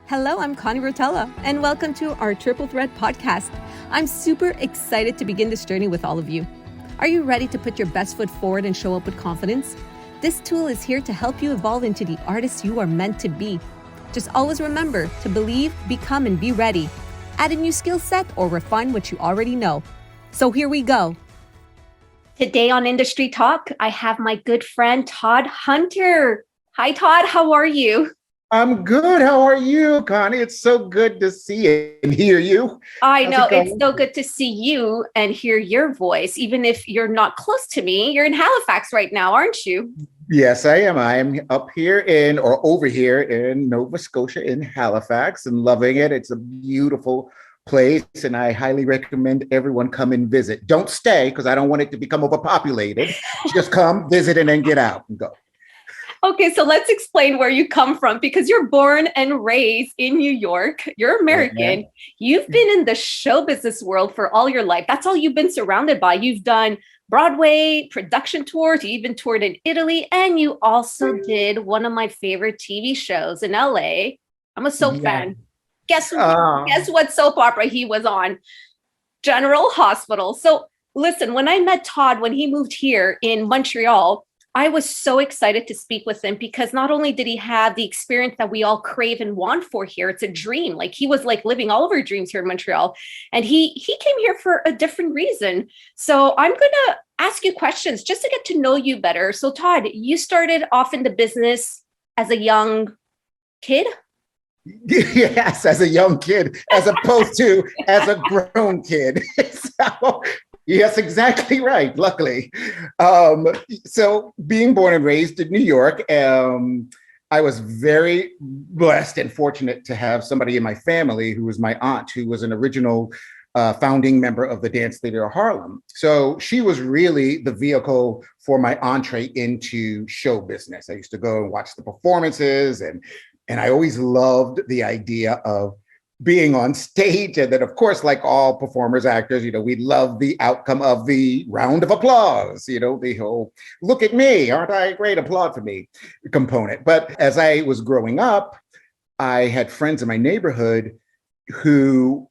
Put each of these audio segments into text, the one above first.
Hello, I'm Connie Rotella, and welcome to our Triple Threat podcast. I'm super excited to begin this journey with all of you. Are you ready to put your best foot forward and show up with confidence? This tool is here to help you evolve into the artist you are meant to be. Just always remember to believe, become, and be ready. Add a new skill set or refine what you already know. So here we go. Today on Industry Talk, I have my good friend, Todd Hunter. Hi, Todd. How are you? I'm good. How are you, Connie? It's so good to see and hear you. I How's know it it's going? so good to see you and hear your voice, even if you're not close to me. You're in Halifax right now, aren't you? Yes, I am. I am up here or over here in Nova Scotia in Halifax and loving it. It's a beautiful place and I highly recommend everyone come and visit. Don't stay because I don't want it to become overpopulated. Just come, visit, and then get out and go. Okay, so let's explain where you come from because you're born and raised in New York. You're American. You've been in the show business world for all your life. That's all you've been surrounded by. You've done Broadway, production tours, you even toured in Italy, and you also did one of my favorite TV shows in LA. I'm a soap fan. Guess what soap opera he was on? General Hospital. So listen, when I met Todd, when he moved here in Montreal, I was so excited to speak with him because not only did he have the experience that we all crave and want for here, it's a dream. Like he was like living all of our dreams here in Montreal. And he came here for a different reason. So I'm going to ask you questions just to get to know you better. So Todd, you started off in the business as a young kid? Yes, as a young kid, as opposed to as a grown kid. So, yes, exactly right. Luckily. So being born and raised in New York, I was very blessed and fortunate to have somebody in my family who was my aunt, who was an original founding member of the Dance Theater of Harlem. So she was really the vehicle for my entree into show business. I used to go and watch the performances and I always loved the idea of being on stage. And then, of course, like all performers, actors, we love the outcome of the round of applause, the whole look at me, aren't I great, applaud for me component. But as I was growing up, I had friends in my neighborhood who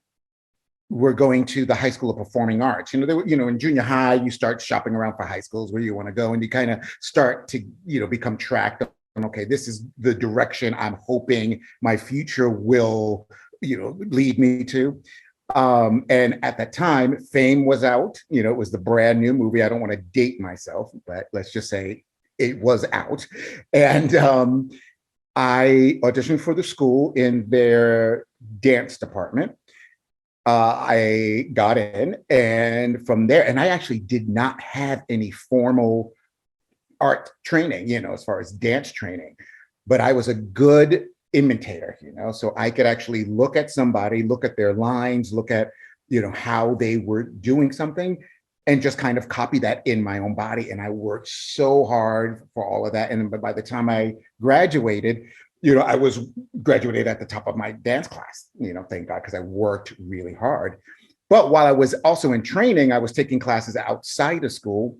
were going to the High School of Performing Arts. They were, in junior high, you start shopping around for high schools where you want to go, and you kind of start to, become tracked on, okay, this is the direction I'm hoping my future will lead me to. And at that time, Fame was out. It was the brand new movie. I don't want to date myself, but let's just say it was out. And I auditioned for the school in their dance department. I got in, and from there, and I actually did not have any formal art training, as far as dance training, but I was a good imitator, so I could actually look at somebody, look at their lines, look at, how they were doing something and just kind of copy that in my own body. And I worked so hard for all of that. And by the time I graduated, I was graduated at the top of my dance class, thank God, because I worked really hard. But while I was also in training, I was taking classes outside of school.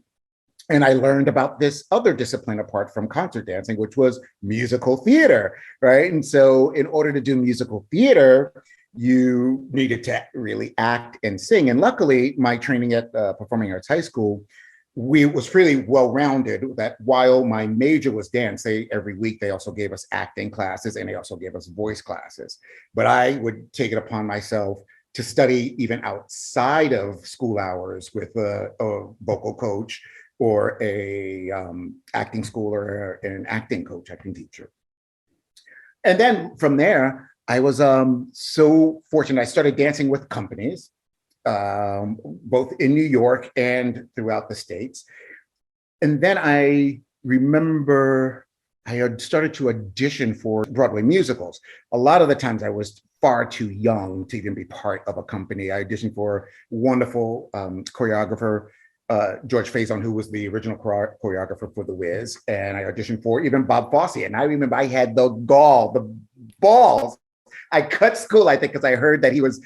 And I learned about this other discipline apart from concert dancing, which was musical theater, right? And so in order to do musical theater, you needed to really act and sing. And luckily, my training at Performing Arts High School, was really well-rounded, that while my major was dance, every week they also gave us acting classes and they also gave us voice classes. But I would take it upon myself to study even outside of school hours with a vocal coach or a acting school or an acting coach, acting teacher. And then from there, I was so fortunate. I started dancing with companies, both in New York and throughout the States. And then I remember I had started to audition for Broadway musicals. A lot of the times I was far too young to even be part of a company. I auditioned for wonderful choreographer, George Faison, who was the original choreographer for The Wiz. And I auditioned for even Bob Fosse. And I remember I had the balls. I cut school, I think, because I heard that he was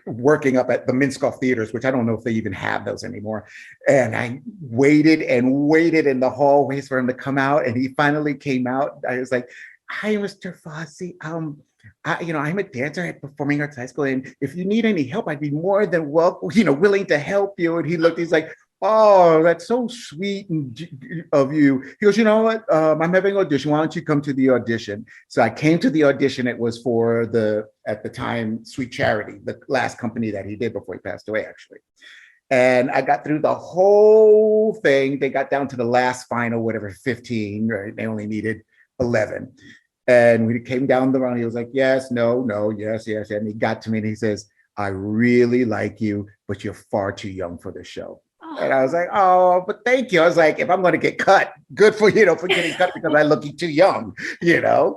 working up at the Minskoff theaters, which I don't know if they even have those anymore. And I waited and waited in the hallways for him to come out. And he finally came out. I was like, "Hi, Mr. Fosse. I'm a dancer at Performing Arts High School, and if you need any help, I'd be more than welcome, willing to help you. And he's like, oh, that's so sweet of you. He goes, you know what? I'm having an audition. Why don't you come to the audition? So I came to the audition. It was for at the time, Sweet Charity, the last company that he did before he passed away, actually. And I got through the whole thing. They got down to the last final, whatever, 15, right? They only needed 11. And we came down the round. He was like, yes, no, no, yes, yes. And he got to me and he says, I really like you, but you're far too young for the show. And I was like, oh, but thank you. I was like, if I'm going to get cut, good for for getting cut because I look too young, Yeah.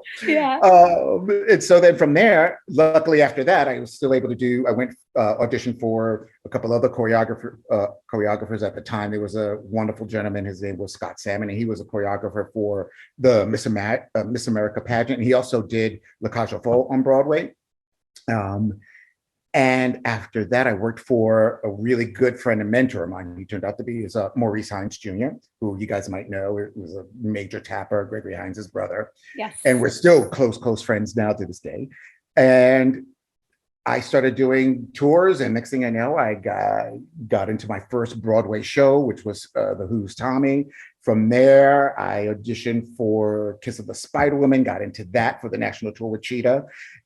And so then from there, luckily after that, I was still able to I went audition for a couple other choreographers at the time. There was a wonderful gentleman. His name was Scott Salmon, and he was a choreographer for the Miss America pageant. He also did La Cage aux Folles on Broadway. And after that, I worked for a really good friend and mentor of mine. He turned out to be Maurice Hines Jr., who you guys might know. It was a major tapper, Gregory Hines' brother. Yes. And we're still close friends now to this day. And I started doing tours, and next thing I know, I got into my first Broadway show, which was The Who's Tommy. From there, I auditioned for Kiss of the Spider Woman, got into that for the national tour with Cheetah.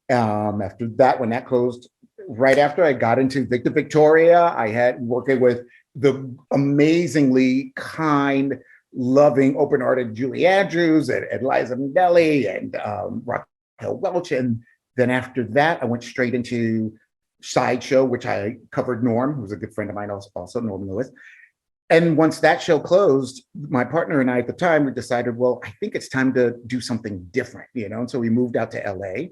After that, when that closed, right after I got into Victor Victoria, I had working with the amazingly kind, loving, open-hearted Julie Andrews and Liza Minnelli and Raquel Welch. And then after that, I went straight into Sideshow, which I covered Norm, who was a good friend of mine also, Norm Lewis. And once that show closed, my partner and I at the time, we decided, well, I think it's time to do something different, And so we moved out to LA.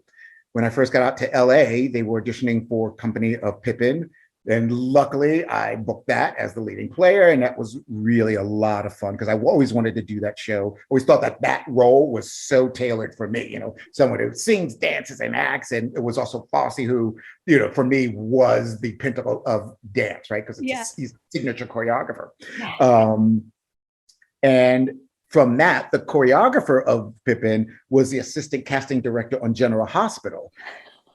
When I first got out to LA, they were auditioning for Company of Pippin. And luckily, I booked that as the leading player. And that was really a lot of fun because I always wanted to do that show. Always thought that role was so tailored for me, someone who sings, dances, and acts. And it was also Fosse, who, for me was the pinnacle of dance, right? Because he's a signature choreographer. And from that, the choreographer of Pippin was the assistant casting director on General Hospital.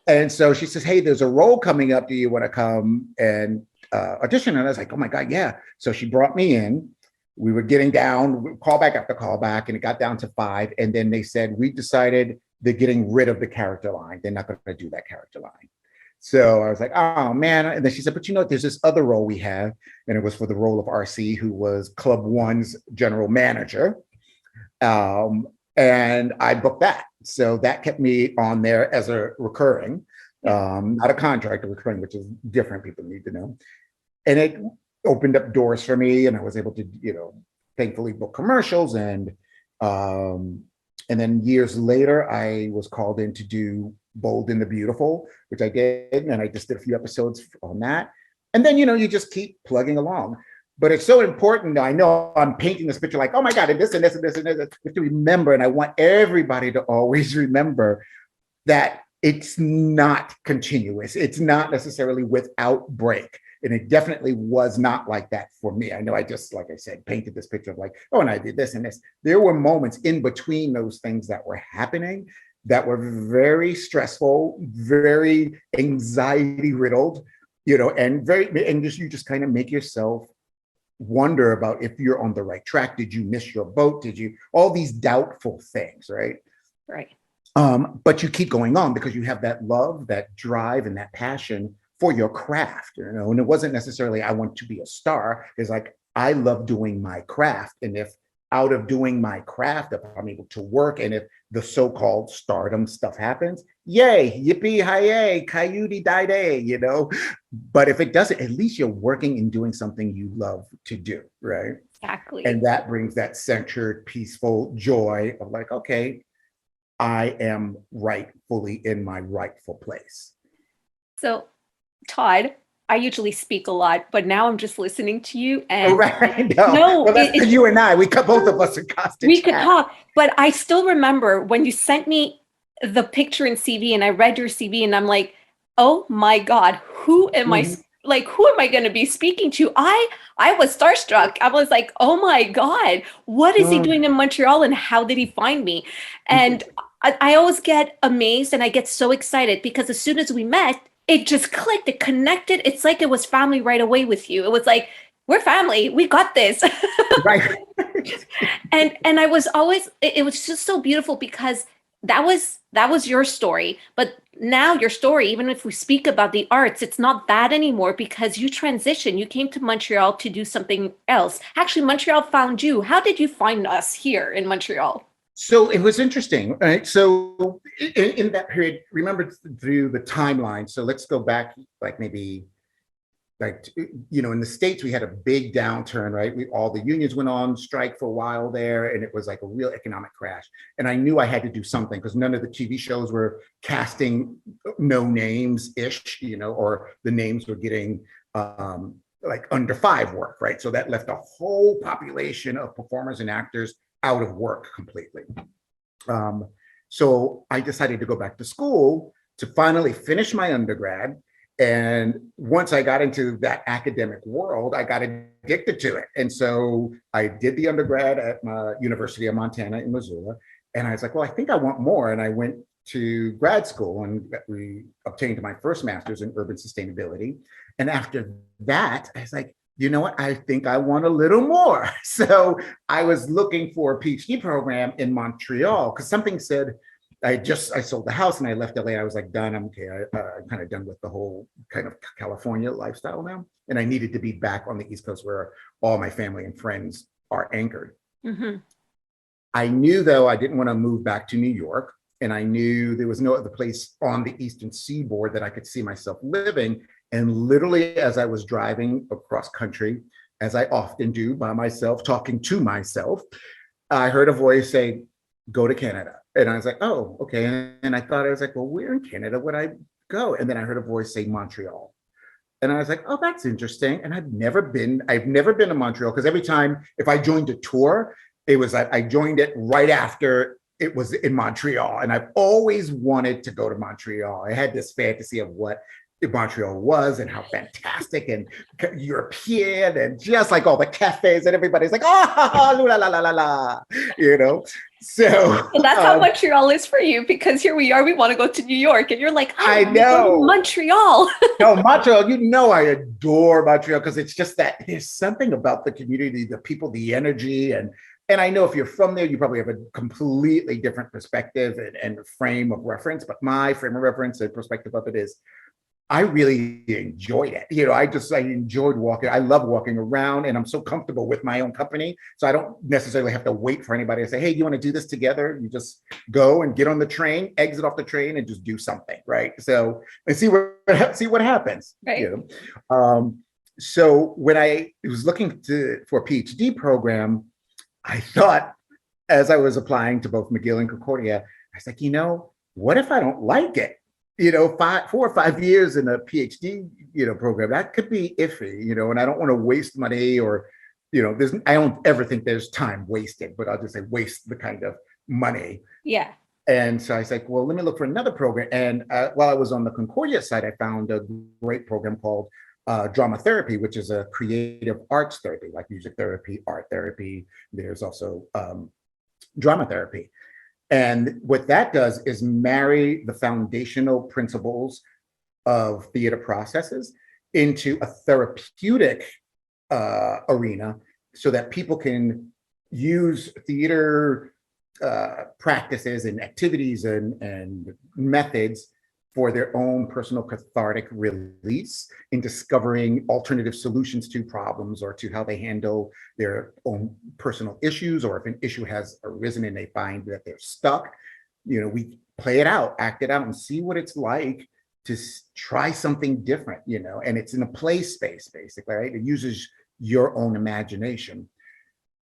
And so she says, hey, there's a role coming up. Do you want to come and audition? And I was like, oh my God, yeah. So she brought me in. We were getting down, callback after callback, and it got down to 5. And then they said, we decided they're getting rid of the character line. They're not going to do that character line. So I was like, oh man. And then she said, but there's this other role we have. And it was for the role of RC, who was Club One's general manager. And I booked that. So that kept me on there as a recurring, not a contract, a recurring, which is different. People need to know. And it opened up doors for me, and I was able to, thankfully book commercials. And then years later, I was called in to do Bold and the Beautiful, which I did. And I just did a few episodes on that. And then, you just keep plugging along. But it's so important. I know I'm painting this picture like, oh my God, and this and this and this and this. You have to remember, and I want everybody to always remember that it's not continuous. It's not necessarily without break. And it definitely was not like that for me. I know I just, like I said, painted this picture of like, oh, and I did this and this. There were moments in between those things that were happening that were very stressful, very anxiety riddled, and you just kind of make yourself wonder about if you're on the right track. Did you miss your boat? All these doubtful things, right? Right. But you keep going on because you have that love, that drive, and that passion for your craft, and it wasn't necessarily, I want to be a star. It's like, I love doing my craft. And if out of doing my craft, if I'm able to work, and if the so-called stardom stuff happens, yay, yippee, hi-yay, coyote die, But if it doesn't, at least you're working and doing something you love to do, right? Exactly. And that brings that centered, peaceful joy of like, okay, I am rightfully in my rightful place. So, Todd, I usually speak a lot, but now I'm just listening to you. And right. No, well, that's you and I. Both of us are constant. We could talk, but I still remember when you sent me the picture and CV, and I read your CV, and I'm like, oh my God, who am I? Like, who am I going to be speaking to? I was starstruck. I was like, oh my God, what is he doing in Montreal, and how did he find me? And I always get amazed and I get so excited because as soon as we met, it just clicked, it connected. It's like it was family right away with you. It was like, we're family, we got this. Right. And I was always, it was just so beautiful because that was your story. But now your story, even if we speak about the arts, it's not that anymore because you transitioned. You came to Montreal to do something else. Actually, Montreal found you. How did you find us here in Montreal? So it was interesting, right? So in that period, remember through the timeline. So let's go back, like maybe, like, in the States, we had a big downturn, right? All the unions went on strike for a while there, and it was like a real economic crash. And I knew I had to do something because none of the TV shows were casting no names ish, or the names were getting like under 5 work, right? So that left a whole population of performers and actors out of work completely. So I decided to go back to school to finally finish my undergrad. And once I got into that academic world, I got addicted to it. And so I did the undergrad at my University of Montana in Missoula. And I was like, well, I think I want more. And I went to grad school and we obtained my first master's in urban sustainability. And after that, I was like, you know what? I think I want a little more. So I was looking for a PhD program in Montreal because something said, I sold the house and I left LA. I was like, done. I'm okay. I'm kind of done with the whole kind of California lifestyle now. And I needed to be back on the East Coast where all my family and friends are anchored. Mm-hmm. I knew, though, I didn't want to move back to New York. And I knew there was no other place on the Eastern Seaboard that I could see myself living. And literally, as I was driving across country, as I often do by myself, talking to myself, I heard a voice say, go to Canada. And I was like, oh, okay. And I thought, I was like, well, where in Canada would I go? And then I heard a voice say Montreal. And I was like, oh, that's interesting. And I've never been to Montreal because every time if I joined a tour, it was like I joined it right after it was in Montreal. And I've always wanted to go to Montreal. I had this fantasy of what Montreal was and how fantastic and European and just like all the cafes and everybody's like, oh, la la la la la, So Well, that's how Montreal is for you because here we are. We want to go to New York, and you're like, I know Montreal. No, Montreal. I adore Montreal because it's just that there's something about the community, the people, the energy, and I know if you're from there, you probably have a completely different perspective and frame of reference. But my frame of reference and perspective of it is, I really enjoyed it. I enjoyed walking. I love walking around and I'm so comfortable with my own company. So I don't necessarily have to wait for anybody to say, hey, you want to do this together? You just go and get on the train, exit off the train and just do something, right? So, and see what happens. Right. So when I was looking for a PhD program, I thought as I was applying to both McGill and Concordia, I was like, what if I don't like it? 4 or 5 years in a PhD, program, that could be iffy, and I don't want to waste money or, I don't ever think there's time wasted, but I'll just say waste the kind of money. Yeah. And so I was like, well, let me look for another program. And while I was on the Concordia side, I found a great program called drama therapy, which is a creative arts therapy, like music therapy, art therapy. There's also drama therapy. And what that does is marry the foundational principles of theater processes into a therapeutic arena so that people can use theater practices and activities and methods for their own personal cathartic release in discovering alternative solutions to problems or to how they handle their own personal issues, or if an issue has arisen and they find that they're stuck, we play it out, act it out, and see what it's like to try something different, and it's in a play space, basically, right? It uses your own imagination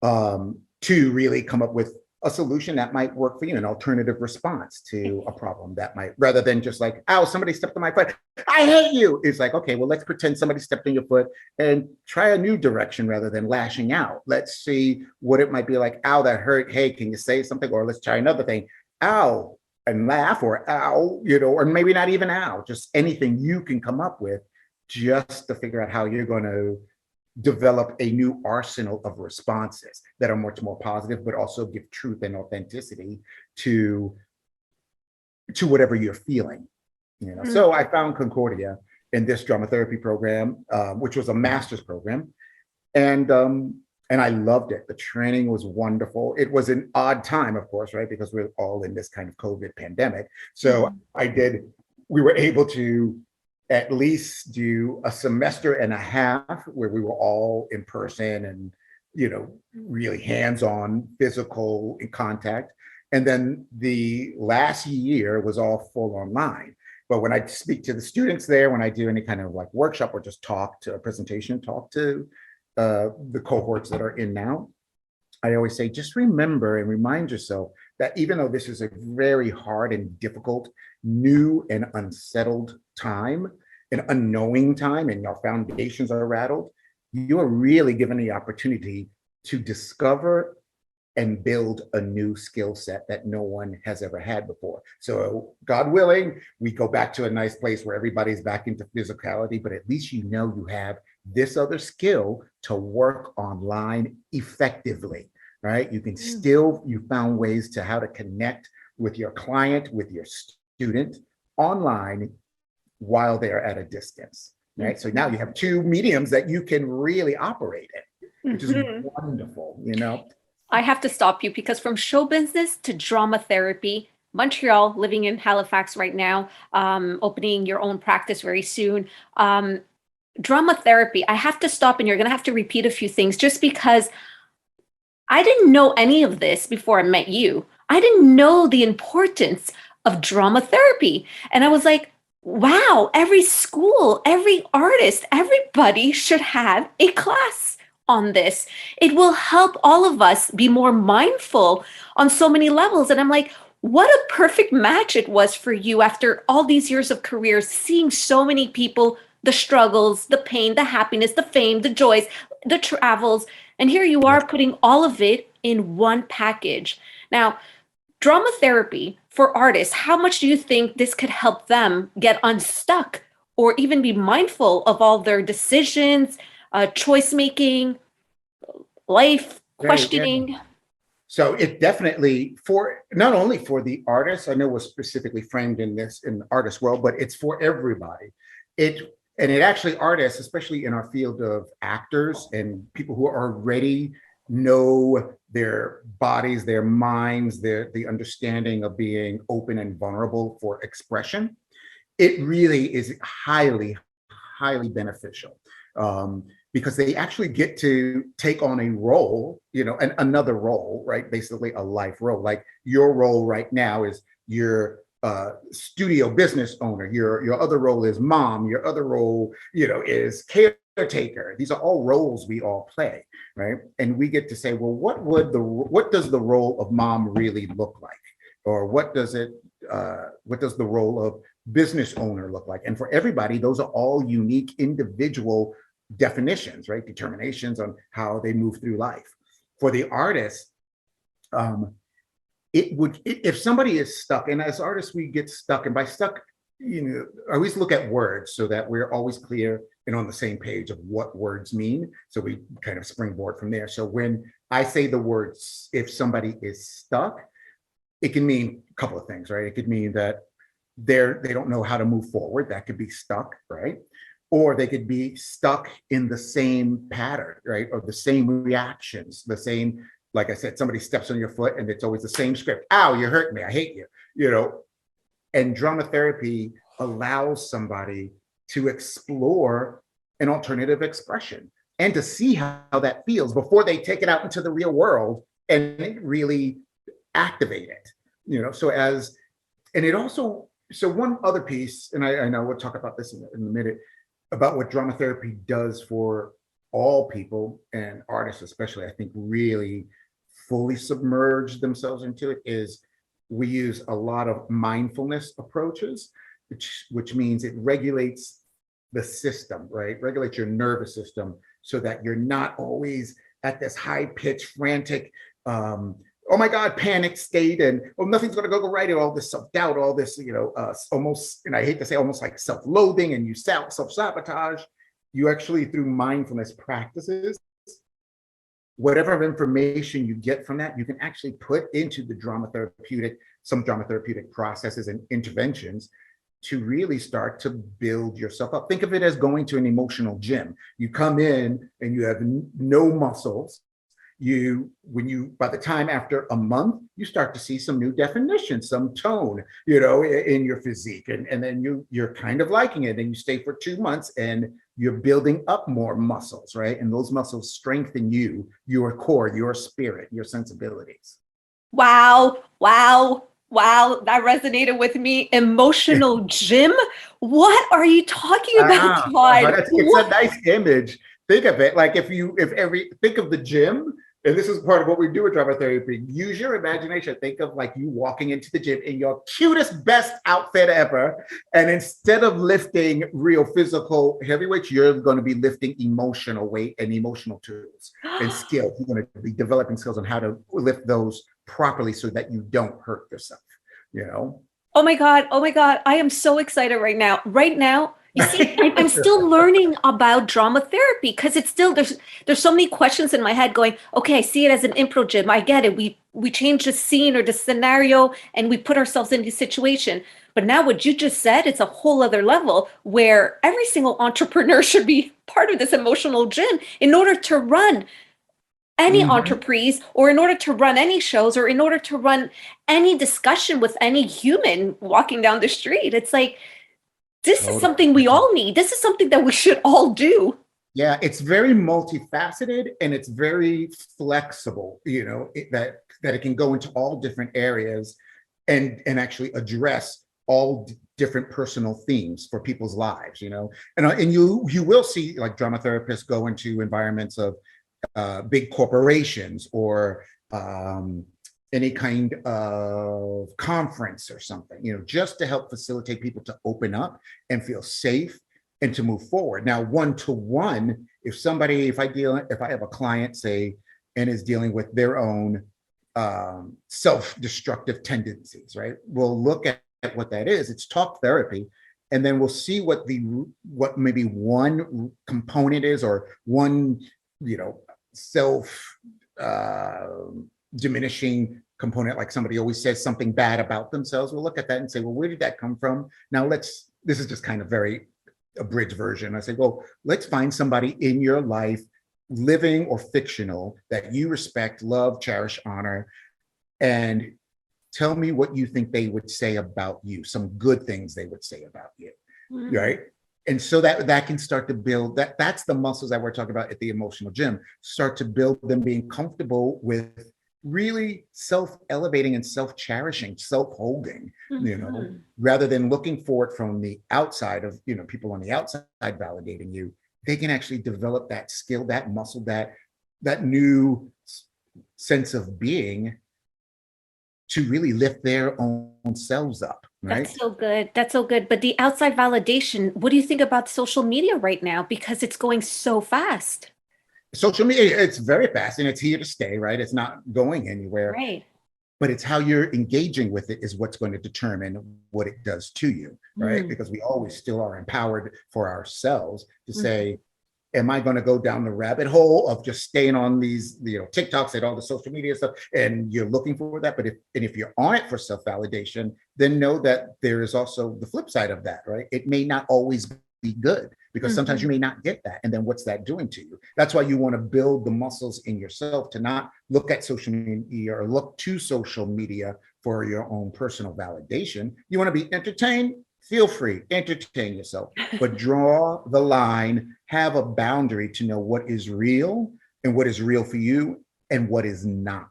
to really come up with a solution that might work for you, an alternative response to a problem that might, rather than just like, ow, somebody stepped on my foot, I hate you. It's like, okay, well, let's pretend somebody stepped on your foot and try a new direction rather than lashing out. Let's see what it might be like. Ow, that hurt. Hey, can you say something? Or let's try another thing. Ow, and laugh, or ow, or maybe not even ow, just anything you can come up with just to figure out how you're going to develop a new arsenal of responses that are much more positive, but also give truth and authenticity to to whatever you're feeling. So I found Concordia in this drama therapy program, which was a master's program, and I loved it. The training was wonderful. It was an odd time, of course, right, because we're all in this kind of COVID pandemic. So we were able to at least do a semester and a half where we were all in person and really hands-on physical contact. And then the last year was all full online. But when I speak to the students there, when I do any kind of like workshop or just talk to a presentation, talk to the cohorts that are in now, I always say, just remember and remind yourself that even though this is a very hard and difficult, new and unsettled time, an unknowing time, and your foundations are rattled, you are really given the opportunity to discover and build a new skill set that no one has ever had before. So God willing, we go back to a nice place where everybody's back into physicality, but at least you have this other skill to work online effectively, right? You can still, you found ways to how to connect with your client, with your student online while they're at a distance, right? So now you have two mediums that you can really operate in, which is wonderful, I have to stop you because from show business to drama therapy, Montreal, living in Halifax right now, opening your own practice very soon. Drama therapy, I have to stop and you're going to have to repeat a few things just because I didn't know any of this before I met you. I didn't know the importance of drama therapy. And I was like, wow, every school, every artist, everybody should have a class on this. It will help all of us be more mindful on so many levels. And I'm like, what a perfect match it was for you after all these years of career, seeing so many people, the struggles, the pain, the happiness, the fame, the joys, the travels. And here you are putting all of it in one package. Now, drama therapy for artists, how much do you think this could help them get unstuck or even be mindful of all their decisions, choice making, life questioning? Yeah. So it definitely, for not only for the artists, I know we're specifically framed in this in the artist world, but it's for everybody. It actually, artists, especially in our field of actors and people who already know their bodies, their minds, the understanding of being open and vulnerable for expression, it really is highly, highly beneficial. Because they actually get to take on a role, another role, right? Basically a life role. Like your role right now is your studio business owner. Your other role is mom. Your other role, is caretaker. These are all roles we all play, right? And we get to say, well, what does the role of mom really look like? Or what does the role of business owner look like? And for everybody, those are all unique individual definitions, right? Determinations on how they move through life. For the artist, if somebody is stuck, and as artists, we get stuck, and by stuck, I always look at words so that we're always clear and on the same page of what words mean. So we kind of springboard from there. So when I say the words, if somebody is stuck, it can mean a couple of things, right? It could mean that they don't know how to move forward. That could be stuck, right? Or they could be stuck in the same pattern, right? Or the same reactions, the same, like I said, somebody steps on your foot and it's always the same script. Ow, you hurt me, I hate you, And drama therapy allows somebody to explore an alternative expression and to see how that feels before they take it out into the real world and really activate it, so one other piece, and I know we'll talk about this in a minute, about what drama therapy does for all people, and artists especially, I think really fully submerge themselves into it, is we use a lot of mindfulness approaches, which means it regulates the system, right? Regulates your nervous system so that you're not always at this high-pitched, frantic, oh my God, panic state, and nothing's going to go right, and all this self-doubt, all this, almost, and I hate to say almost like self-loathing, and you self-sabotage. You actually, through mindfulness practices, whatever information you get from that, you can actually put into the drama therapeutic some drama therapeutic processes and interventions to really start to build yourself up. Think of it as going to an emotional gym. You come in and you have no muscles. By the time after a month, you start to see some new definition, some tone, in your physique. And then you're kind of liking it. And you stay for 2 months and you're building up more muscles, right? And those muscles strengthen you, your core, your spirit, your sensibilities. Wow. Wow. Wow. That resonated with me. Emotional gym. What are you talking about, Todd? It's a nice image. Think of it like think of the gym. And this is part of what we do with drama therapy. Use your imagination. Think of like you walking into the gym in your cutest, best outfit ever. And instead of lifting real physical heavyweights, you're going to be lifting emotional weight and emotional tools and skills. You're going to be developing skills on how to lift those properly so that you don't hurt yourself, Oh my God. Oh my God. I am so excited right now. Right now, you see, I'm still learning about drama therapy because it's still, there's so many questions in my head going, okay, I see it as an improv gym. I get it. We change the scene or the scenario and we put ourselves in the situation. But now what you just said, it's a whole other level where every single entrepreneur should be part of this emotional gym in order to run any entreprise, or in order to run any shows, or in order to run any discussion with any human walking down the street. It's like, this is something we all need. This is something that we should all do. Yeah, it's very multifaceted and it's very flexible, that it can go into all different areas and actually address all different personal themes for people's lives, and you will see like drama therapists go into environments of big corporations or any kind of conference or something, just to help facilitate people to open up and feel safe and to move forward. Now, one-to-one, if I have a client, say, and is dealing with their own self-destructive tendencies, right? We'll look at what that is. It's talk therapy. And then we'll see what maybe one component is, or one, self diminishing component, like somebody always says something bad about themselves. We'll look at that and say, well, where did that come from? Now this is just kind of very abridged version. I say, well, let's find somebody in your life, living or fictional, that you respect, love, cherish, honor, and tell me what you think they would say about you, some good things they would say about you, right? And so that can start to build that's the muscles that we're talking about at the emotional gym. Start to build them being comfortable with really self-elevating and self-cherishing, self-holding, rather than looking for it from the outside of, people on the outside validating you. They can actually develop that skill, that muscle, that new sense of being to really lift their own selves up. Right? That's so good. That's so good. But the outside validation, what do you think about social media right now? Because it's going so fast. Social media, it's very fast and it's here to stay, right? It's not going anywhere. Right. But it's how you're engaging with it is what's going to determine what it does to you, right? Because we always still are empowered for ourselves to say, am I going to go down the rabbit hole of just staying on these, TikToks and all the social media stuff, and you're looking for that? But if you're on it for self-validation, then know that there is also the flip side of that, right? It may not always be good, because sometimes you may not get that. And then what's that doing to you? That's why you want to build the muscles in yourself to not look at social media or look to social media for your own personal validation. You want to be entertained? Feel free, entertain yourself, but draw the line, have a boundary to know what is real and what is real for you and what is not,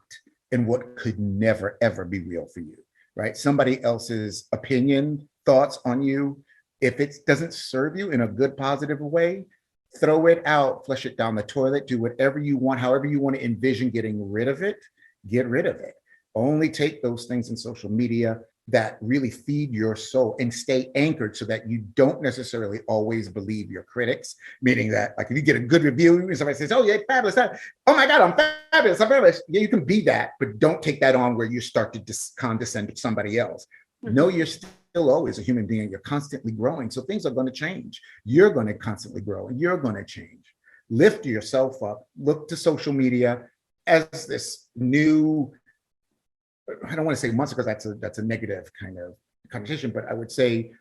and what could never, ever be real for you, right? Somebody else's opinion, thoughts on you, if it doesn't serve you in a good, positive way, throw it out, flush it down the toilet, do whatever you want, however you want to envision getting rid of it, get rid of it. Only take those things in social media that really feed your soul and stay anchored so that you don't necessarily always believe your critics, meaning that like if you get a good review and somebody says, oh yeah, fabulous, oh my God, I'm fabulous. Yeah, you can be that, but don't take that on where you start to condescend to somebody else. Know you're still always a human being. You're constantly growing. So things are going to change. You're going to constantly grow and you're going to change. Lift yourself up. Look to social media as this new I don't want to say monster because that's a negative kind of connotation, but I would say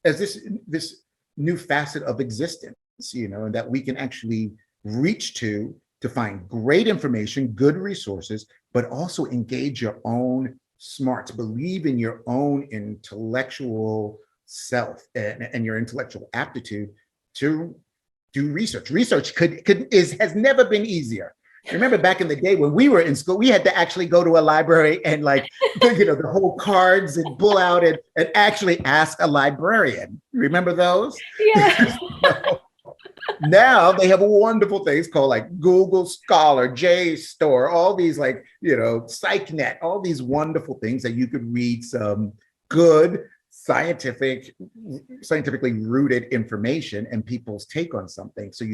as this new facet of existence, and that we can actually reach to find great information, good resources, but also engage your own smarts, believe in your own intellectual self and your intellectual aptitude to do research. Research has never been easier. Remember back in the day when we were in school, we had to actually go to a library and the whole cards and pull out and actually ask a librarian. Remember those? Yeah. Now they have wonderful things called like Google Scholar, JSTOR, all these PsycNet, all these wonderful things that you could read some good scientifically rooted information and people's take on something. So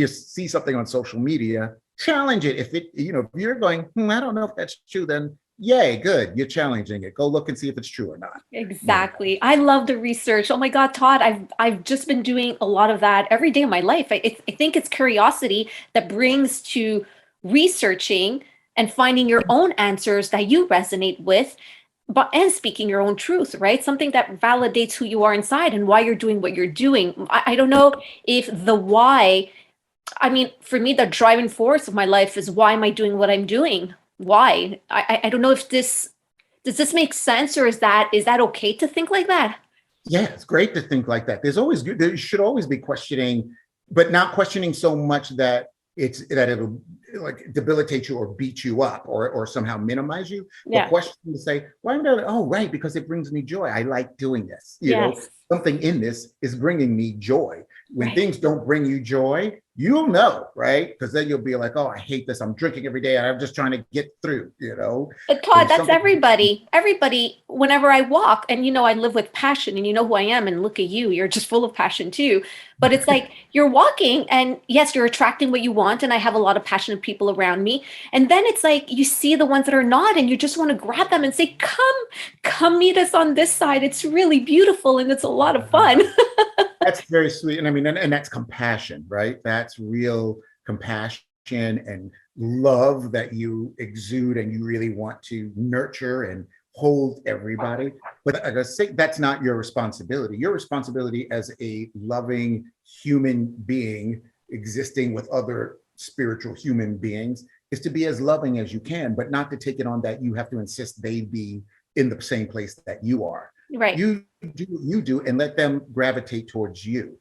see something on social media, challenge it. If you're going, I don't know if that's true, then yay, good. You're challenging it. Go look and see if it's true or not. Exactly. I love the research. Oh my God, Todd, I've just been doing a lot of that every day of my life. I think it's curiosity that brings to researching and finding your own answers that you resonate with, and speaking your own truth, right? Something that validates who you are inside and why you're doing what you're doing. I don't know if the why, I mean, for me, the driving force of my life is why am I doing what I'm doing? Why? I don't know if does this make sense, or is that okay to think like that? Yeah, it's great to think like that. There should always be questioning, but not questioning so much that it'll like debilitate you or beat you up or somehow minimize you. Yeah. But question to say, why am I? Oh, right, because it brings me joy. I like doing this. Yes. Something in this is bringing me joy. When Right. things don't bring you joy, you'll know, right? Because then you'll be like, oh, I hate this. I'm drinking every day and I'm just trying to get through, But Todd, that's everybody. Everybody, whenever I walk, and I live with passion, and you know who I am, and look at you, you're just full of passion too. But it's like you're walking, and yes, you're attracting what you want, and I have a lot of passionate people around me. And then it's like you see the ones that are not, and you just want to grab them and say, come meet us on this side. It's really beautiful and it's a lot of fun. That's very sweet. And I mean, and that's compassion, right? That's real compassion and love that you exude and you really want to nurture and hold everybody. But I gotta say, that's not your responsibility. Your responsibility as a loving human being existing with other spiritual human beings is to be as loving as you can, but not to take it on that you have to insist they be in the same place that you are. Right. You do, and let them gravitate towards you.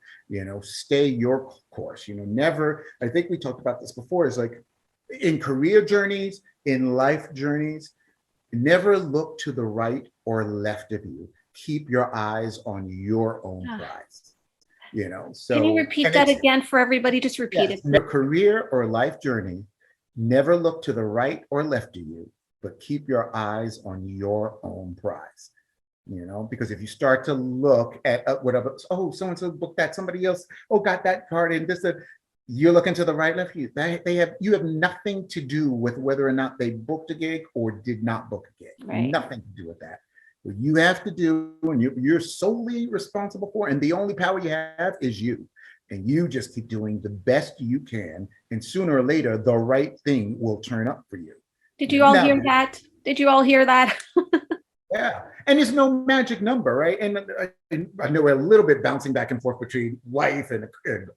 Stay your course. Never. I think we talked about this before. Is like in career journeys, in life journeys, never look to the right or left of you. Keep your eyes on your own prize. So can you repeat that again for everybody? Just repeat it. In a career or life journey, never look to the right or left of you, but keep your eyes on your own prize. Because if you start to look at whatever, oh, so-and-so booked that, somebody else, got that card in this, you're looking to the right, left. You have nothing to do with whether or not they booked a gig or did not book a gig. Right. Nothing to do with that. What you have to do, and you're solely responsible for, and the only power you have is you. And you just keep doing the best you can, and sooner or later, the right thing will turn up for you. Did you all hear that? Did you all hear that? Yeah, and there's no magic number, right? And I know we're a little bit bouncing back and forth between life and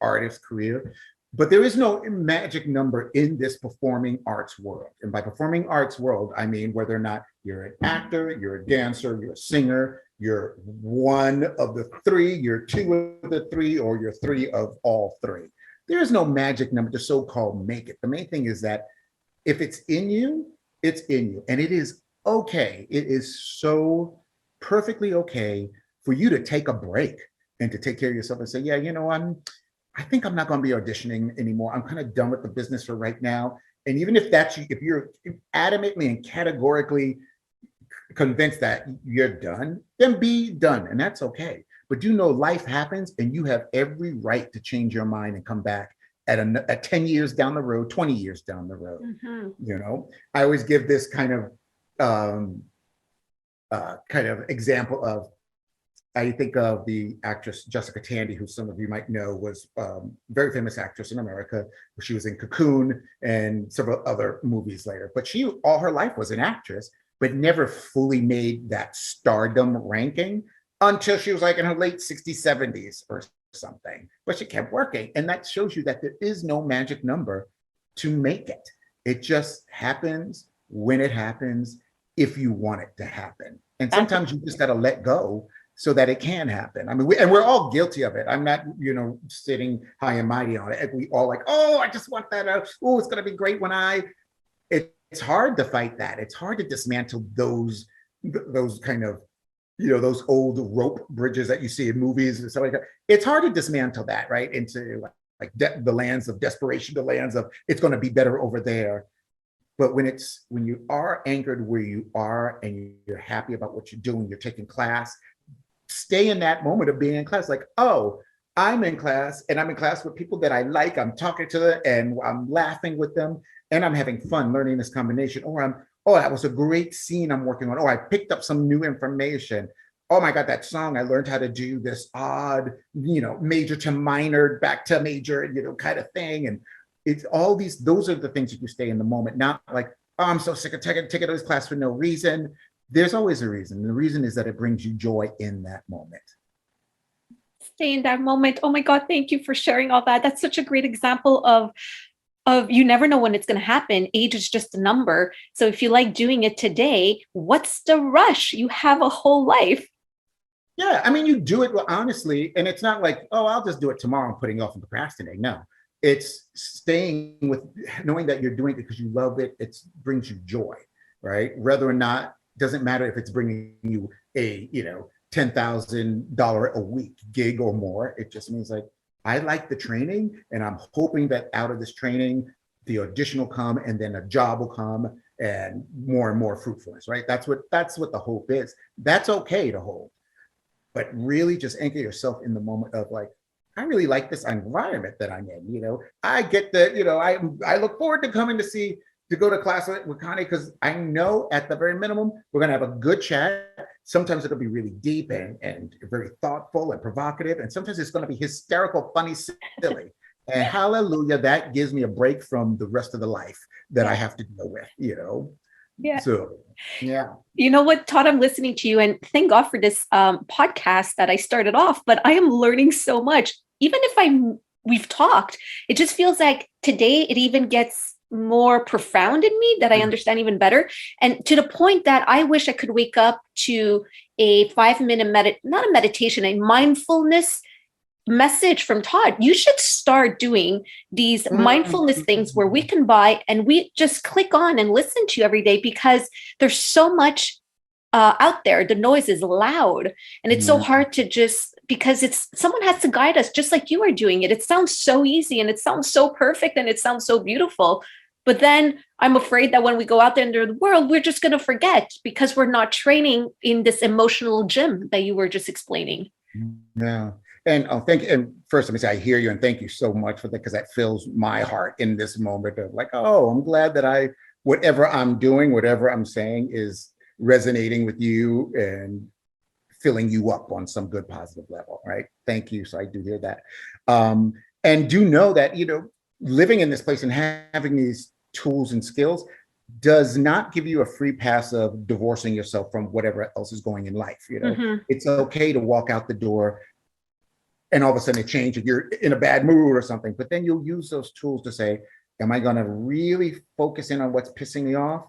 artist career, but there is no magic number in this performing arts world. And by performing arts world, I mean whether or not you're an actor, you're a dancer, you're a singer, you're one of the three, you're two of the three, or you're three of all three. There is no magic number to so-called make it. The main thing is that if it's in you, it's in you, and it is okay. It is so perfectly okay for you to take a break and to take care of yourself and say, yeah, I think I'm not going to be auditioning anymore. I'm kind of done with the business for right now. And even if you're adamantly and categorically convinced that you're done, then be done. And that's okay. But life happens and you have every right to change your mind and come back at 10 years down the road, 20 years down the road. Mm-hmm. I always give this kind of example of, I think of the actress Jessica Tandy, who some of you might know was a very famous actress in America. She was in Cocoon and several other movies later, but all her life was an actress. but never fully made that stardom ranking until she was like in her late 60s, 70s or something. But she kept working. And that shows you that there is no magic number to make it. It just happens when it happens, if you want it to happen. And sometimes you just got to let go so that it can happen. I mean, we're all guilty of it. I'm not, sitting high and mighty on it. We all like, oh, I just want that. Oh, it's going to be great when it's hard to fight that. It's hard to dismantle those kind of, those old rope bridges that you see in movies and stuff like that. It's hard to dismantle that, right? Into the lands of desperation, the lands of it's going to be better over there. But when you are anchored where you are and you're happy about what you're doing, you're taking class, stay in that moment of being in class. Like, oh, I'm in class and I'm in class with people that I like. I'm talking to them and I'm laughing with them and I'm having fun learning this combination. Oh, that was a great scene I'm working on. Oh, I picked up some new information. Oh my God, that song, I learned how to do this odd, major to minor, back to major, kind of thing. And it's all those are the things that you stay in the moment, not like, oh, I'm so sick of taking this class for no reason. There's always a reason. The reason is that it brings you joy in that moment. Stay in that moment. Oh my God, thank you for sharing all that. That's such a great example of you never know when it's going to happen. Age is just a number. So if you like doing it today, what's the rush? You have a whole life. Yeah, I mean, you do it honestly, and it's not like, oh, I'll just do it tomorrow and putting off and procrastinating. No, it's staying with knowing that you're doing it because you love it. It brings you joy, right? Whether or not, doesn't matter if it's bringing you a, $10,000 a week gig or more. It just means like, I like the training and I'm hoping that out of this training, the audition will come and then a job will come and more fruitfulness, right? That's what the hope is. That's okay to hold, but really just anchor yourself in the moment of like, I really like this environment that I'm in. I get the, I look forward to coming to go to class with Connie because I know at the very minimum, we're going to have a good chat. Sometimes it'll be really deep and very thoughtful and provocative. And sometimes it's going to be hysterical, funny, silly. And hallelujah, that gives me a break from the rest of the life that I have to deal with, Yeah. So, yeah. You know what, Todd, I'm listening to you and thank God for this podcast that I started off, but I am learning so much. Even if we've talked, it just feels like today it even gets more profound in me that I understand even better. And to the point that I wish I could wake up to a 5-minute not a meditation, a mindfulness message from Todd. You should start doing these mindfulness things where we can buy and we just click on and listen to every day because there's so much out there. The noise is loud and it's so hard to because someone has to guide us just like you are doing it. It sounds so easy and it sounds so perfect and it sounds so beautiful. But then I'm afraid that when we go out there into the world, we're just going to forget because we're not training in this emotional gym that you were just explaining. Yeah. And first, let me say, I hear you and thank you so much for that because that fills my heart in this moment of like, oh, I'm glad that whatever I'm doing, whatever I'm saying is resonating with you and filling you up on some good positive level, right? Thank you. So I do hear that. And do know that, living in this place and having these tools and skills does not give you a free pass of divorcing yourself from whatever else is going in life. It's okay to walk out the door and all of a sudden it changes if you're in a bad mood or something, but then you'll use those tools to say, am I going to really focus in on what's pissing me off?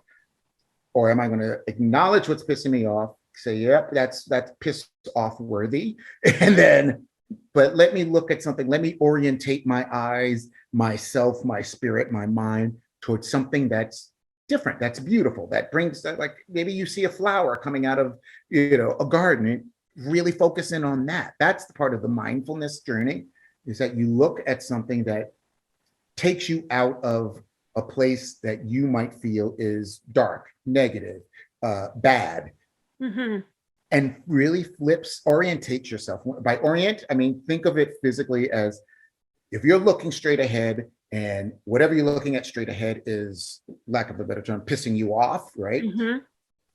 Or am I going to acknowledge what's pissing me off? Say, yep, that's piss off worthy. And then, but let me look at something. Let me orientate my eyes, myself, my spirit, my mind towards something that's different, that's beautiful, that brings that, like maybe you see a flower coming out of, a garden and really focus in on that. That's the part of the mindfulness journey is that you look at something that takes you out of a place that you might feel is dark, negative, bad, and really orientates yourself. By orient, I mean, think of it physically as if you're looking straight ahead and whatever you're looking at straight ahead is, lack of a better term, pissing you off, right?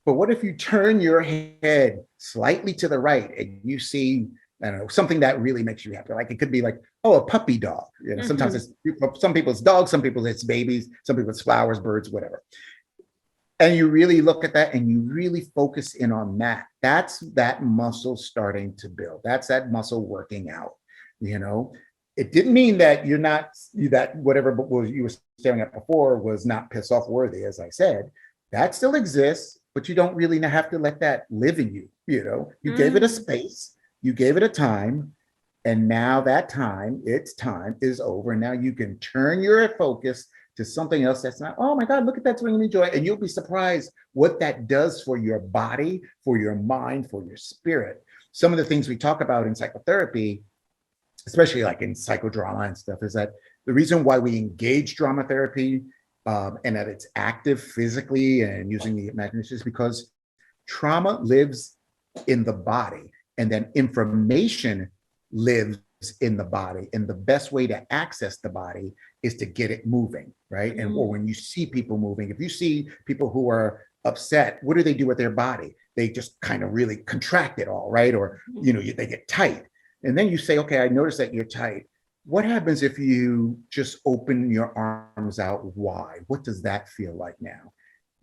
But what if you turn your head slightly to the right and you see, I don't know, something that really makes you happy? Like it could be like, oh, a puppy dog. Sometimes some people it's dogs, some people it's babies, some people it's flowers, birds, whatever. And you really look at that and you really focus in on that. That's that muscle starting to build. That's that muscle working out. You know, it didn't mean that you're not, that whatever was you were staring at before was not piss off worthy, as I said. That still exists, but you don't really have to let that live in you. You know, you gave it a space, you gave it a time, and now that time, its time is over. Now you can turn your focus to something else that's not, oh my God, look at that bringing me joy. And you'll be surprised what that does for your body, for your mind, for your spirit. Some of the things we talk about in psychotherapy, especially like in psychodrama and stuff, is that the reason why we engage drama therapy and that it's active physically and using the imagination is because trauma lives in the body, and then information lives in the body. And the best way to access the body is to get it moving, right? And or when you see people moving, if you see people who are upset, what do they do with their body? They just kind of really contract it all, right? Or, you know, they get tight. And then you say, okay, I noticed that you're tight. What happens if you just open your arms out wide? What does that feel like now?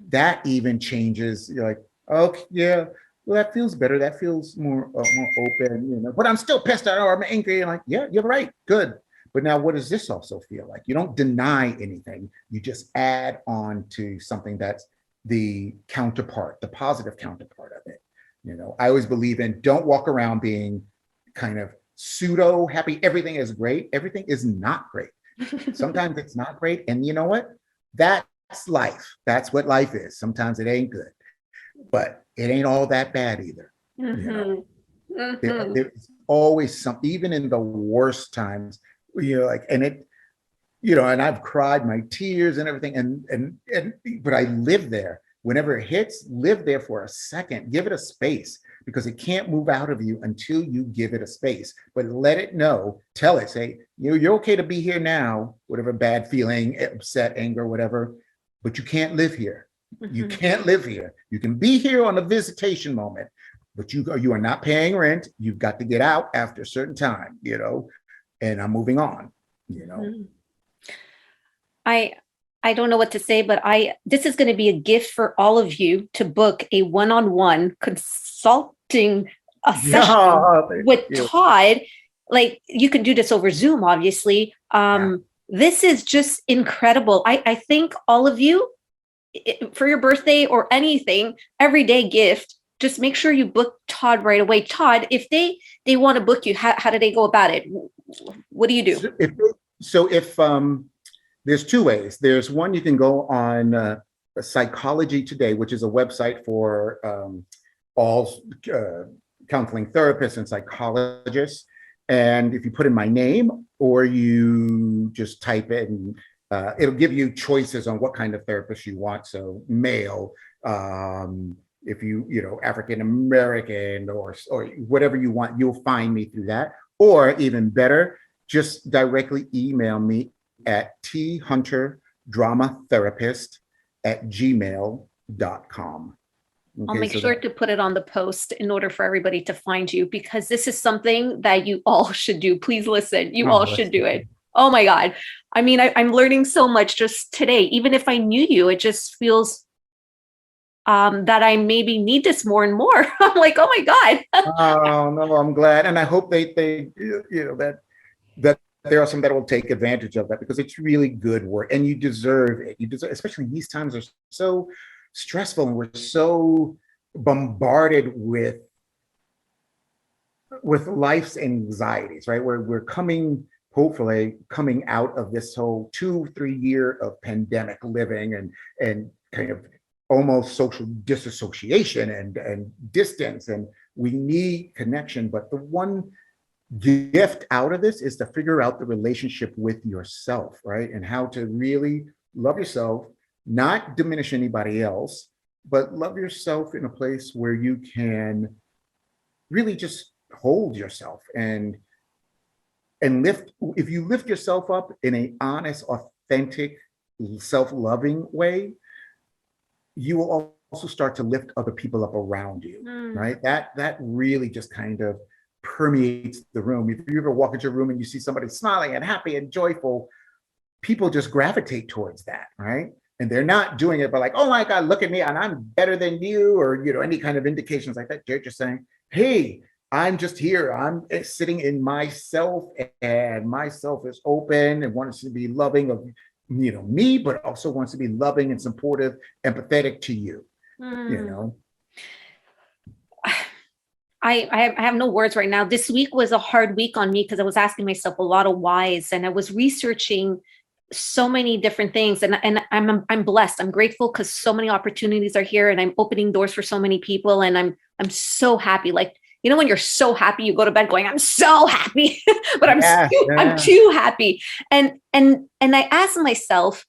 That even changes. You're like, okay, yeah, well, that feels better. That feels more open, you know. But I'm still pissed out or I'm angry. And like, yeah, you're right. Good. But now, what does this also feel like? You don't deny anything. You just add on to something that's the counterpart, the positive counterpart of it. You know, I always believe in don't walk around being kind of pseudo happy. Everything is great. Everything is not great. Sometimes it's not great. And you know what? That's life. That's what life is. Sometimes it ain't good, but it ain't all that bad either. You know, there's always some, even in the worst times, you know, like, and it, you know, and I've cried my tears and everything, but I live there. Whenever it hits, live there for a second, give it a space, because it can't move out of you until you give it a space. But let it know, tell it, say, you're okay to be here now, whatever bad feeling, upset, anger, whatever, but you can't live here. You can't live here. You can be here on a visitation moment, but you are not paying rent. You've got to get out after a certain time, you know, and I'm moving on, you know. I don't know what to say, but this is going to be a gift for all of you to book a one-on-one consulting session with Todd. Like, you can do this over Zoom, obviously. This is just incredible. I think all of you, for your birthday or anything, everyday gift, just make sure you book Todd right away. Todd, if they want to book you, how do they go about it? What do you do? If there's two ways. There's one, you can go on Psychology Today, which is a website for all counseling therapists and psychologists. And if you put in my name, or you just type it, and it'll give you choices on what kind of therapist you want. So male, if you know, African American, or whatever you want, you'll find me through that. Or even better, just directly email me at thehunterdramatherapist@gmail.com. Okay, I'll make sure to put it on the post in order for everybody to find you, because this is something that you all should do. Please listen. You all should do it. Oh my God. I mean, I'm learning so much just today. Even if I knew you, it just feels that I maybe need this more and more. I'm like, oh my God. Oh no, I'm glad. And I hope they you know, that there are some that will take advantage of that, because it's really good work and you deserve it. You deserve, especially these times are so stressful and we're so bombarded with life's anxieties, right? We're hopefully coming out of this whole 2-3 year of pandemic living and kind of almost social disassociation and distance, and we need connection. But the one gift out of this is to figure out the relationship with yourself, right? And how to really love yourself, not diminish anybody else, but love yourself in a place where you can really just hold yourself and lift. If you lift yourself up in an honest, authentic, self-loving way, you will also start to lift other people up around you, right? That really just kind of permeates the room. If you ever walk into a room and you see somebody smiling and happy and joyful, people just gravitate towards that, right? And they're not doing it, but like, oh my God, look at me, and I'm better than you, or any kind of indications like that. They're just saying, hey, I'm just here. I'm sitting in myself, and myself is open and wants to be loving of me, but also wants to be loving and supportive, empathetic to you. I have no words right now. This week was a hard week on me because I was asking myself a lot of whys, and I was researching so many different things, and I'm blessed. I'm grateful because so many opportunities are here, and I'm opening doors for so many people, and I'm so happy. Like, when you're so happy, you go to bed going, I'm so happy, but I'm too happy. And I ask myself,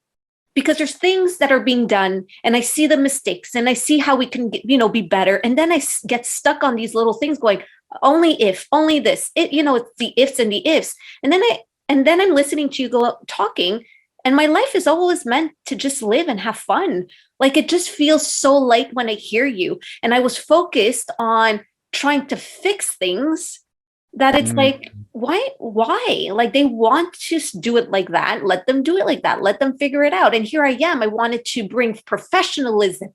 because there's things that are being done, and I see the mistakes, and I see how we can be better, and then I get stuck on these little things going, only if, only this, it's the ifs and the ifs, and then I'm listening to you go talking, and my life is always meant to just live and have fun. Like, it just feels so light when I hear you, and I was focused on trying to fix things that it's like, why? Like, they want to do it like that. Let them do it like that. Let them figure it out. And here I am. I wanted to bring professionalism.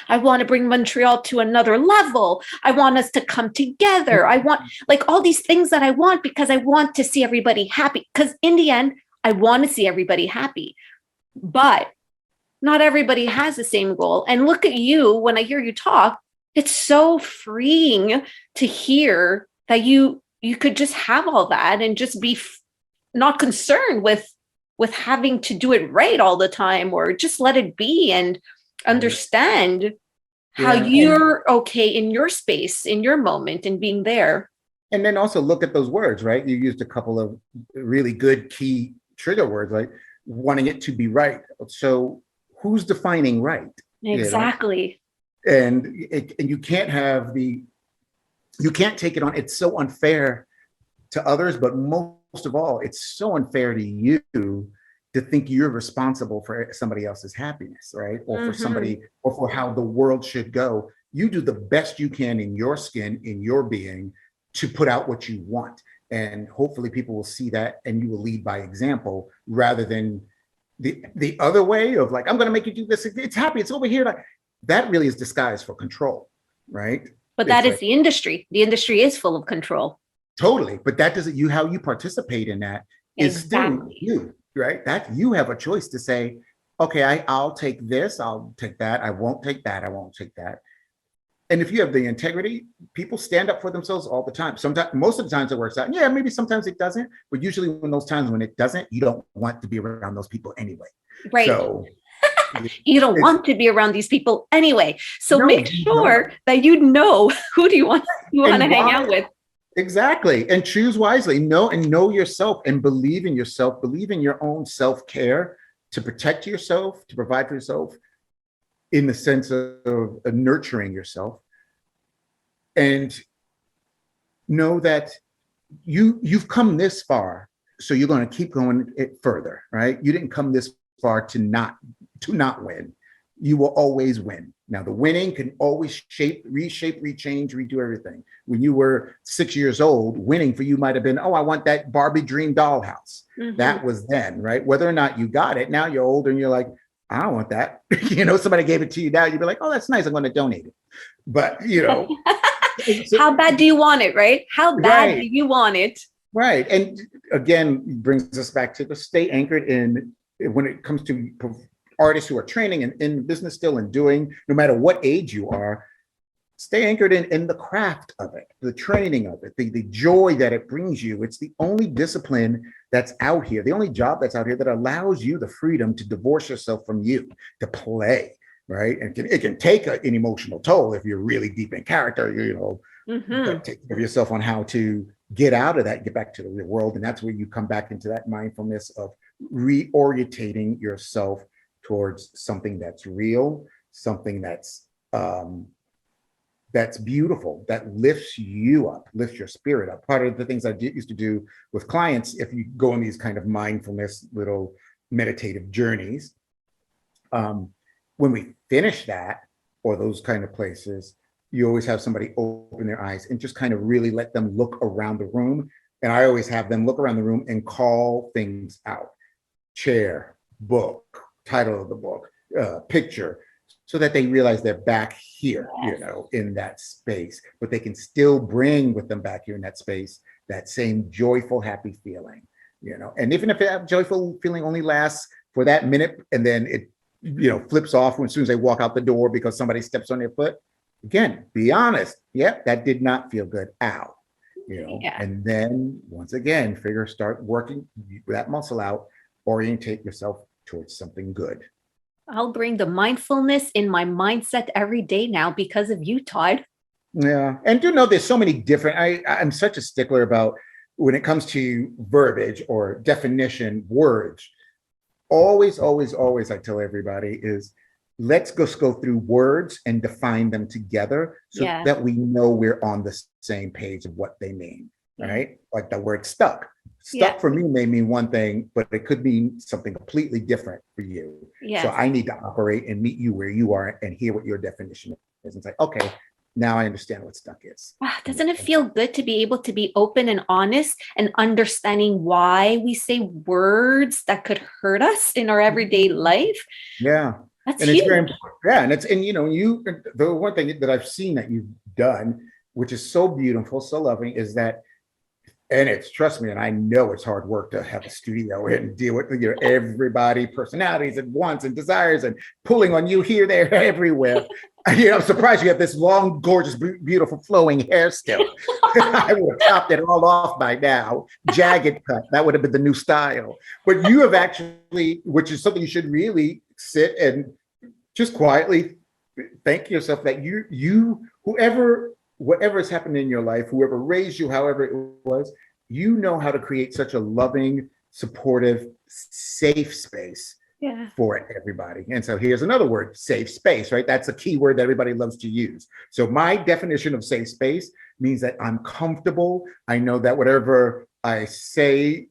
I want to bring Montreal to another level. I want us to come together. I want, like, all these things that I want, because I want to see everybody happy. Because in the end, I want to see everybody happy. But not everybody has the same goal. And look at you, when I hear you talk, it's so freeing to hear that you could just have all that and just be not concerned with having to do it right all the time, or just let it be and understand how you're okay in your space, in your moment, and being there. And then also look at those words, right? You used a couple of really good key trigger words, like wanting it to be right. So who's defining right? Exactly. And you can't you can't take it on. It's so unfair to others, but most of all, it's so unfair to you to think you're responsible for somebody else's happiness, right? Or for somebody, or for how the world should go. You do the best you can in your skin, in your being, to put out what you want. And hopefully people will see that, and you will lead by example, rather than the other way of like, I'm going to make you do this. It's happy. It's over here. Like, that really is disguised for control, right? But that is the industry. The industry is full of control. Totally. But that doesn't, how you participate in that is still you, right? That you have a choice to say, okay, I'll take this, I'll take that, I won't take that, I won't take that. And if you have the integrity, people stand up for themselves all the time. Sometimes, most of the times it works out. Yeah, maybe sometimes it doesn't, but usually when those times when it doesn't, you don't want to be around those people anyway. Right. So you don't want to be around these people anyway. So make sure that who do you want to hang out with. Exactly. And choose wisely. Know yourself, and believe in yourself. Believe in your own self-care to protect yourself, to provide for yourself, in the sense of nurturing yourself. And know that you've come this far, so you're going to keep going it further, right? You didn't come this far to not win. You will always win. Now, the winning can always reshape, rechange, redo everything. When you were 6 years old, winning for you might have been, oh, I want that Barbie dream dollhouse. That was then, right? Whether or not you got it, now you're older and you're like, I don't want that. Somebody gave it to you now, you'd be like, oh, that's nice, I'm going to donate it. But, how bad do you want it, right? How bad do you want it? Right. And again, brings us back to the stay anchored in, when it comes to artists who are training and in business still and doing, no matter what age you are, stay anchored in the craft of it, the training of it, the joy that it brings you. It's the only discipline that's out here, the only job that's out here that allows you the freedom to divorce yourself from you, to play, right? And it can take an emotional toll if you're really deep in character, take care of yourself on how to get out of that, get back to the real world. And that's where you come back into that mindfulness of reorientating yourself towards something that's real, something that's beautiful, that lifts you up, lifts your spirit up. Part of the things I used to do with clients, if you go on these kind of mindfulness little meditative journeys, when we finish that, or those kind of places, you always have somebody open their eyes and just kind of really let them look around the room. And I always have them look around the room and call things out. Chair, book, title of the book, picture, so that they realize they're back here, in that space, but they can still bring with them back here in that space that same joyful, happy feeling, and even if that joyful feeling only lasts for that minute and then it, flips off as soon as they walk out the door because somebody steps on their foot, again, be honest. Yep, that did not feel good. Ow. And then once again, start working that muscle out, orientate yourself towards something good. I'll bring the mindfulness in my mindset every day now because of you, Todd. Yeah. And there's so many different, I'm such a stickler about when it comes to verbiage or definition words. Always, always, always, I tell everybody is, let's just go through words and define them together so that we know we're on the same page of what they mean, right? Like the word stuck. Stuck for me may mean one thing, but it could mean something completely different for you. So I need to operate and meet you where you are and hear what your definition is and say, okay, now I understand what stuck is. Doesn't it feel good to be able to be open and honest and understanding why we say words that could hurt us in our everyday life? Yeah. That's and huge. It's very important. Yeah. And the one thing that I've seen that you've done, which is so beautiful, so loving, is that, and trust me, and I know it's hard work to have a studio and deal with everybody, personalities and wants and desires and pulling on you here, there, everywhere. I'm surprised you have this long, gorgeous, beautiful, flowing hair still. I would have chopped it all off by now. Jagged cut. That would have been the new style. But you have actually, which is something you should really sit and just quietly thank yourself that whatever has happened in your life, whoever raised you, however it was, know how to create such a loving, supportive, safe space for everybody. And so here's another word, safe space, right? That's a key word that everybody loves to use. So my definition of safe space means that I'm comfortable. I know that whatever I say,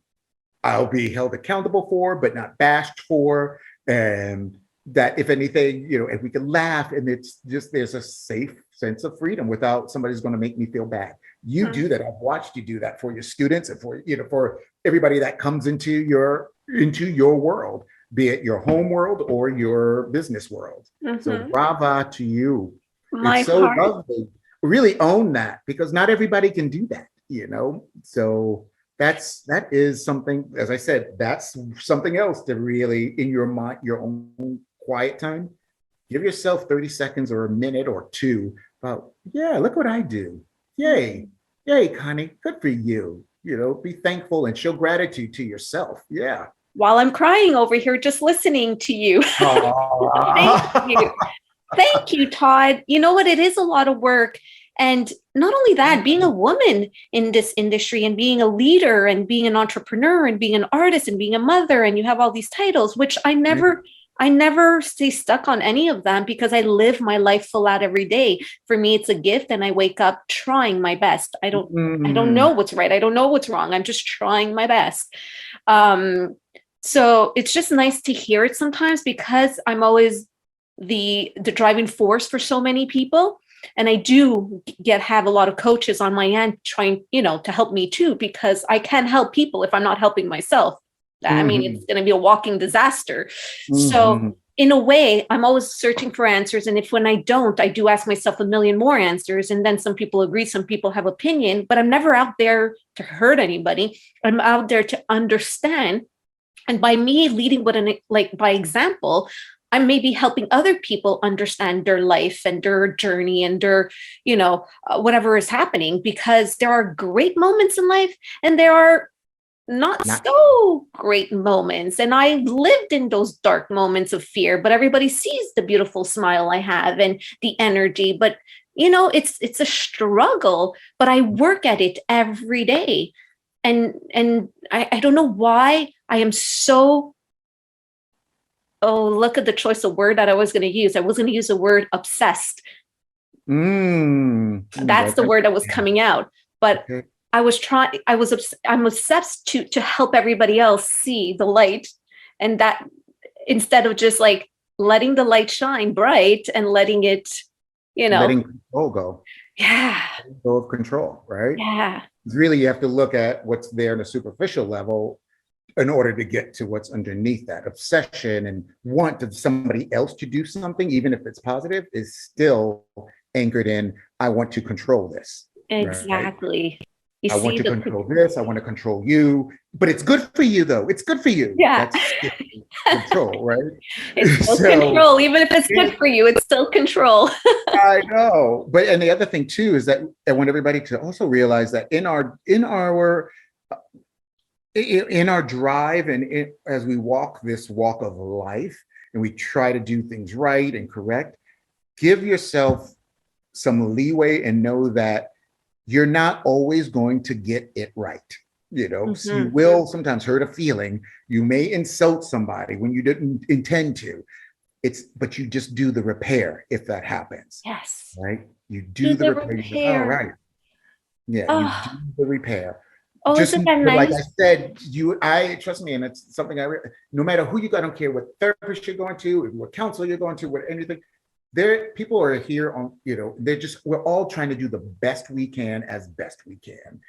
I'll be held accountable for, but not bashed for. And that if anything, if we can laugh and it's just, there's a safe sense of freedom without somebody's going to make me feel bad. You do that. I've watched you do that for your students and for everybody that comes into your world, be it your home world or your business world. So brava to you. It's so lovely. Really own that, because not everybody can do that, so that is something, as I said, that's something else to really, in your mind, your own quiet time, give yourself 30 seconds or a minute or two about, look what I do. Yay, Connie, good for you. Be thankful and show gratitude to yourself. Yeah. While I'm crying over here, just listening to you. Thank you. Thank you, Todd. You know what? It is a lot of work. And not only that, being a woman in this industry and being a leader and being an entrepreneur and being an artist and being a mother, and you have all these titles, which I never stay stuck on any of them because I live my life full out every day. For me, it's a gift, and I wake up trying my best. I don't know what's right. I don't know what's wrong. I'm just trying my best. So it's just nice to hear it sometimes, because I'm always the driving force for so many people. And I do have a lot of coaches on my end trying, to help me too, because I can't help people if I'm not helping myself. I mean, it's going to be a walking disaster. So in a way, I'm always searching for answers. And when I don't, I do ask myself a million more answers. And then some people agree, some people have opinion, but I'm never out there to hurt anybody. I'm out there to understand. And by me leading by example, I'm maybe helping other people understand their life and their journey and their, whatever is happening, because there are great moments in life and there are not so great moments. And I lived in those dark moments of fear, but everybody sees the beautiful smile I have and the energy. But, it's a struggle, but I work at it every day. And I don't know why I am so, look at the choice of word that I was going to use. I was going to use the word obsessed. That's the word that was coming out. But I'm obsessed to help everybody else see the light, and that instead of just like letting the light shine bright and letting it, letting control go. Yeah. Letting go of control, right? Yeah. Really, you have to look at what's there on a superficial level in order to get to what's underneath that obsession and want of somebody else to do something, even if it's positive, is still anchored in, I want to control this. Exactly. Right? I want to control this. I want to control you. But it's good for you, though. It's good for you. Yeah. That's control, right? It's still control. Even if it's good for you, it's still control. I know. And the other thing, too, is that I want everybody to also realize that in our drive and as we walk this walk of life and we try to do things right and correct, give yourself some leeway and know that you're not always going to get it right. So you will sometimes hurt a feeling. You may insult somebody when you didn't intend to. But you just do the repair if that happens. Yes. Right? You do the repair. All right. Yeah, you do the repair. Oh, isn't that nice? Like I said, I trust me, and it's something no matter who you go, I don't care what therapist you're going to, what counselor you're going to, what anything. People are here on, we're all trying to do the best we can as best we can.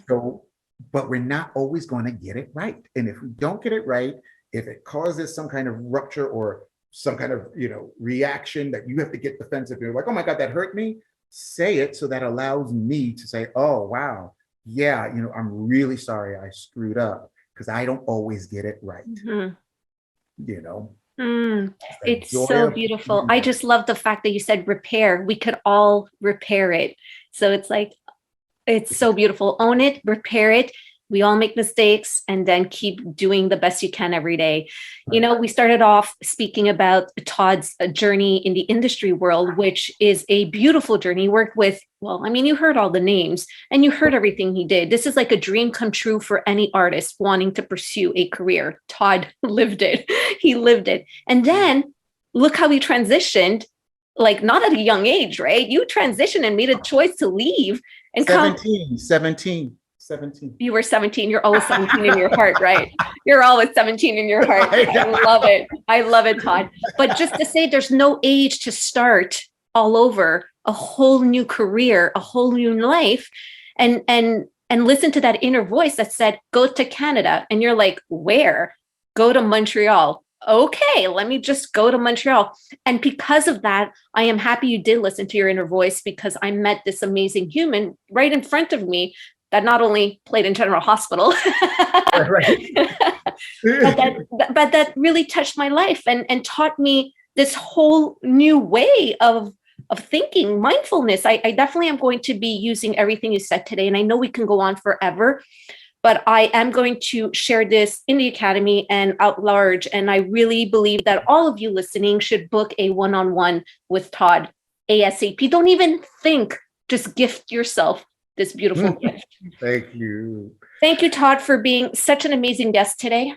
So, but we're not always going to get it right. And if we don't get it right, if it causes some kind of rupture or some kind of, reaction that you have to get defensive, you're like, oh my God, that hurt me. Say it so that allows me to say, oh, wow. Yeah, I'm really sorry I screwed up because I don't always get it right. It's so beautiful. I just love the fact that you said repair. We could all repair it. So it's like, it's so beautiful. Own it, repair it. We all make mistakes and then keep doing the best you can every day. We started off speaking about Todd's journey in the industry world, which is a beautiful journey. He worked with, you heard all the names and you heard everything he did. This is like a dream come true for any artist wanting to pursue a career. Todd lived it. He lived it. And then look how he transitioned, like not at a young age, right? You transitioned and made a choice to leave and 17. You were 17. You're always 17 in your heart, right? You're always 17 in your heart. I love it. I love it, Todd. But just to say there's no age to start all over, a whole new career, a whole new life, and listen to that inner voice that said, go to Canada. And you're like, where? Go to Montreal. Okay, let me just go to Montreal. And because of that, I am happy you did listen to your inner voice, because I met this amazing human right in front of me that not only played in General Hospital, but that really touched my life and taught me this whole new way of thinking, mindfulness. I definitely am going to be using everything you said today. And I know we can go on forever, but I am going to share this in the Academy and out large. And I really believe that all of you listening should book a one-on-one with Todd ASAP. Don't even think, just gift yourself this beautiful gift. Thank you. Thank you, Todd, for being such an amazing guest today.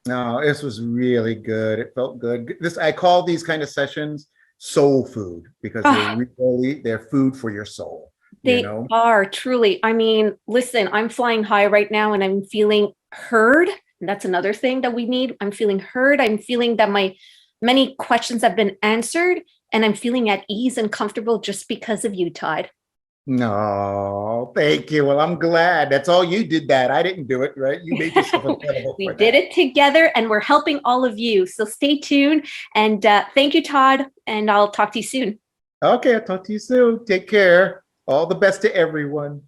No, this was really good. It felt good. I call these kind of sessions soul food, because they're food for your soul. They are truly. I mean, listen, I'm flying high right now and I'm feeling heard. And that's another thing that we need. I'm feeling heard. I'm feeling that my many questions have been answered, and I'm feeling at ease and comfortable just because of you, Todd. No, thank you. Well, I'm glad. That's all you did that. I didn't do it, right? You made yourself available. We did it together, and we're helping all of you. So stay tuned. And thank you, Todd. And I'll talk to you soon. Okay, I'll talk to you soon. Take care. All the best to everyone.